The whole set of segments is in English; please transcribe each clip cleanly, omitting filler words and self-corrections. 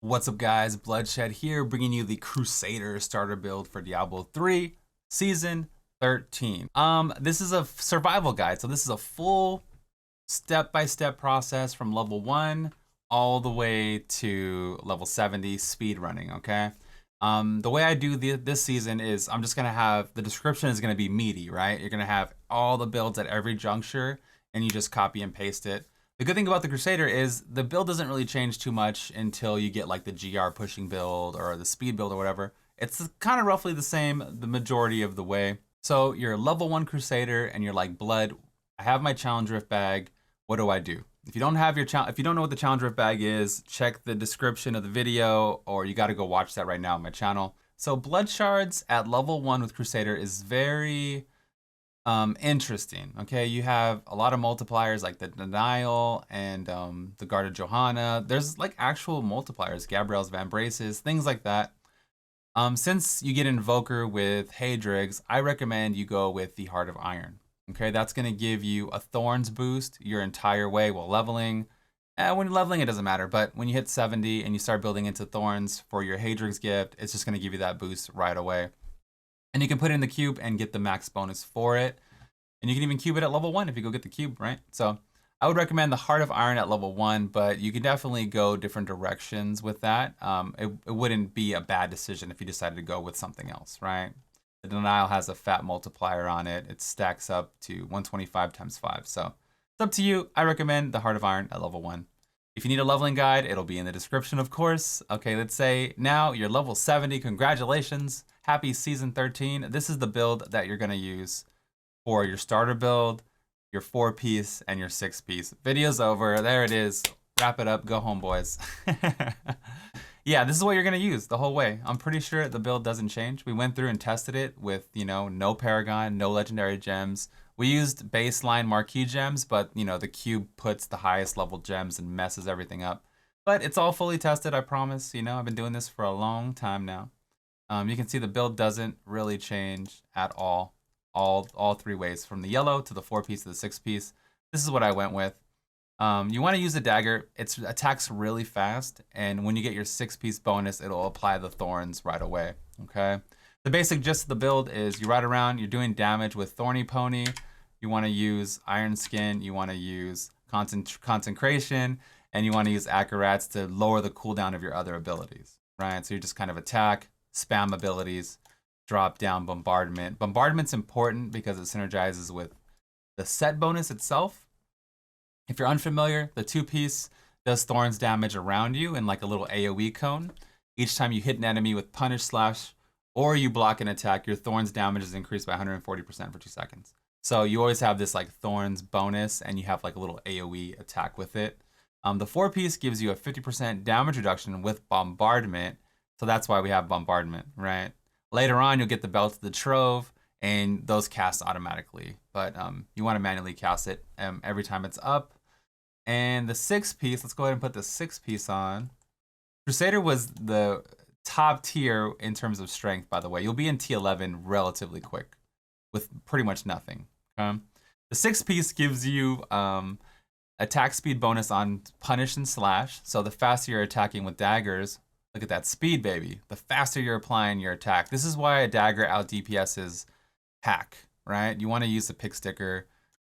What's up guys, Bloodshed here, bringing you the Crusader starter build for Diablo 3, Season 13. This is a survival guide, so this is a full step-by-step process from level 1 all the way to level 70 speed running, okay? The way I do this season is I'm just gonna have, the description is gonna be meaty, right? You're gonna have all the builds at every juncture, and you just copy and paste it. The good thing about the Crusader is the build doesn't really change too much until you get like the GR pushing build or the speed build or whatever. It's kind of roughly the same the majority of the way. So you're level 1 Crusader and you're like, Blood, I have my challenge rift bag. What do I do? If you don't have your if you don't know what the challenge rift bag is, check the description of the video, or you got to go watch that right now on my channel. So blood shards at level 1 with Crusader is very interesting. Okay, you have a lot of multipliers like the Denial and the Guard of Johanna. There's like actual multipliers, Gabrielle's Van Braces, things like that. Since you get Invoker with Haedrig's, I recommend you go with the Heart of Iron. Okay, that's gonna give you a Thorns boost your entire way while leveling. When you're leveling, it doesn't matter, but when you hit 70 and you start building into Thorns for your Haedrig's gift, it's just gonna give you that boost right away. And you can put it in the cube and get the max bonus for it. And you can even cube it at level 1 if you go get the cube, right? So I would recommend the Heart of Iron at level 1, but you can definitely go different directions with that. It wouldn't be a bad decision if you decided to go with something else, right? The Denial has a fat multiplier on it. It stacks up to 125 times 5. So it's up to you. I recommend the Heart of Iron at level 1. If you need a leveling guide, it'll be in the description, of course. Okay, let's say now you're level 70. Congratulations. Happy Season 13. This is the build that you're going to use for your starter build, your 4-piece, and your 6-piece. Video's over. There it is. Wrap it up. Go home, boys. Yeah, this is what you're going to use the whole way. I'm pretty sure the build doesn't change. We went through and tested it with, no Paragon, no Legendary Gems. We used baseline Marquee Gems, but, the cube puts the highest level gems and messes everything up. But it's all fully tested, I promise. I've been doing this for a long time now. You can see the build doesn't really change at all. All 3 ways, from the yellow to the 4-piece to the 6-piece. This is what I went with. You want to use a dagger. It attacks really fast, and when you get your 6-piece bonus, it'll apply the thorns right away. Okay. The basic gist of the build is you ride around, you're doing damage with Thorny Pony. You want to use Iron Skin. You want to use Consecration, and you want to use Acrorats to lower the cooldown of your other abilities. Right. So you just kind of attack, spam abilities. Drop down Bombardment. Bombardment's important because it synergizes with the set bonus itself. If you're unfamiliar, the 2-piece does Thorns damage around you in like a little AoE cone. Each time you hit an enemy with Punish Slash or you block an attack, your Thorns damage is increased by 140% for 2 seconds. So you always have this like Thorns bonus, and you have like a little AoE attack with it. The 4-piece gives you a 50% damage reduction with Bombardment. So that's why we have Bombardment, right? Later on, you'll get the Belt of the Trove, and those cast automatically. But you want to manually cast it every time it's up. And the 6-piece, let's go ahead and put the 6-piece on. Crusader was the top tier in terms of strength, by the way. You'll be in T11 relatively quick with pretty much nothing. Okay? The 6-piece gives you attack speed bonus on Punish and Slash. So the faster you're attacking with daggers, look at that speed, baby. The faster you're applying your attack. This is why a dagger out DPS's hack, right? You want to use a pick sticker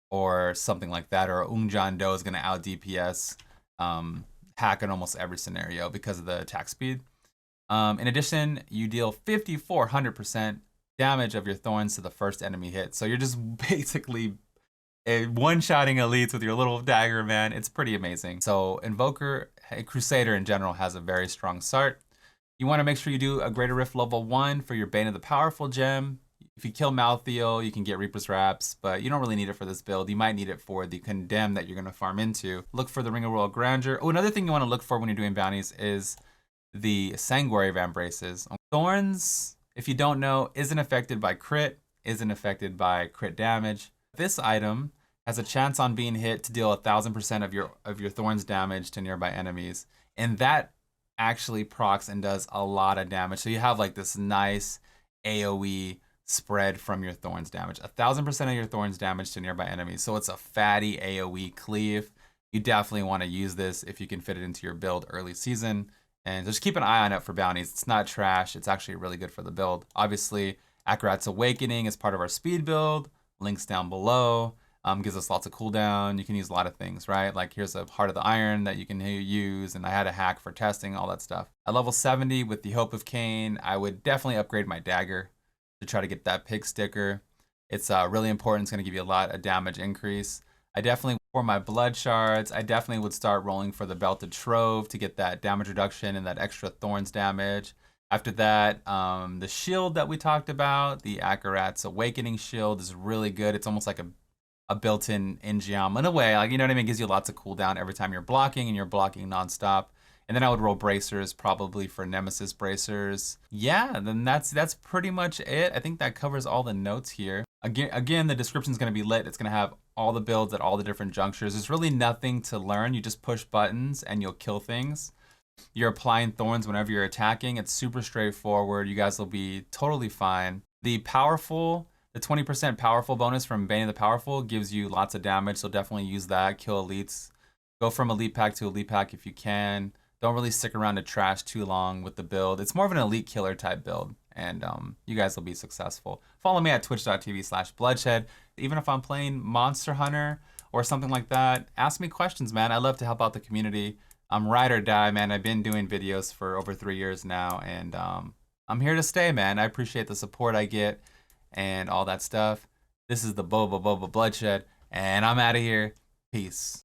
or something like that, or Ungjan Do is going to out DPS hack in almost every scenario because of the attack speed. In addition, you deal 5,400% damage of your thorns to the first enemy hit. So you're just basically one-shotting elites with your little dagger, man. It's pretty amazing. So Invoker, Crusader in general, has a very strong start. You want to make sure you do a Greater Rift level 1 for your Bane of the Powerful gem. If you kill Malthael, you can get Reaper's Wraps, but you don't really need it for this build. You might need it for the Condemn that you're going to farm into. Look for the Ring of Royal Grandeur. Oh, another thing you want to look for when you're doing bounties is the Sanguinary Van Braces. Thorns, if you don't know, isn't affected by crit, isn't affected by crit damage. This item has a chance on being hit to deal 1,000% of your Thorns damage to nearby enemies, and that actually procs and does a lot of damage. So you have like this nice AoE spread from your Thorns damage. 1,000% of your Thorns damage to nearby enemies. So it's a fatty AoE cleave. You definitely want to use this if you can fit it into your build early season And just keep an eye on it for bounties. It's not trash. It's actually really good for the build. Obviously, Akarat's Awakening is part of our speed build. Links down below. Gives us lots of cooldown. You can use a lot of things, right? Like here's a Heart of the Iron that you can use, and I had a hack for testing, all that stuff. At level 70 with the Hope of Cain, I would definitely upgrade my dagger to try to get that pig sticker. It's really important. It's going to give you a lot of damage increase. I definitely, for my blood shards, I definitely would start rolling for the Belted Trove to get that damage reduction and that extra thorns damage. After that, the shield that we talked about, the Akarat's Awakening shield, is really good. It's almost like a built-in Ingeom in a way, like, you know what I mean? It gives you lots of cooldown every time you're blocking, and you're blocking nonstop. And then I would roll bracers, probably for Nemesis bracers. Yeah, then that's pretty much it. I think that covers all the notes here. Again, the description is going to be lit. It's going to have all the builds at all the different junctures. There's really nothing to learn. You just push buttons and you'll kill things. You're applying thorns whenever you're attacking. It's super straightforward. You guys will be totally fine. The 20% powerful bonus from Bane of the Powerful gives you lots of damage, so definitely use that. Kill elites. Go from elite pack to elite pack if you can. Don't really stick around to trash too long with the build. It's more of an elite killer type build, and you guys will be successful. Follow me at twitch.tv/bloodshed. Even if I'm playing Monster Hunter or something like that, ask me questions, man. I love to help out the community. I'm ride or die, man. I've been doing videos for over 3 years now, and I'm here to stay, man. I appreciate the support I get and all that stuff. This is the Boba Bloodshed, and I'm out of here. Peace.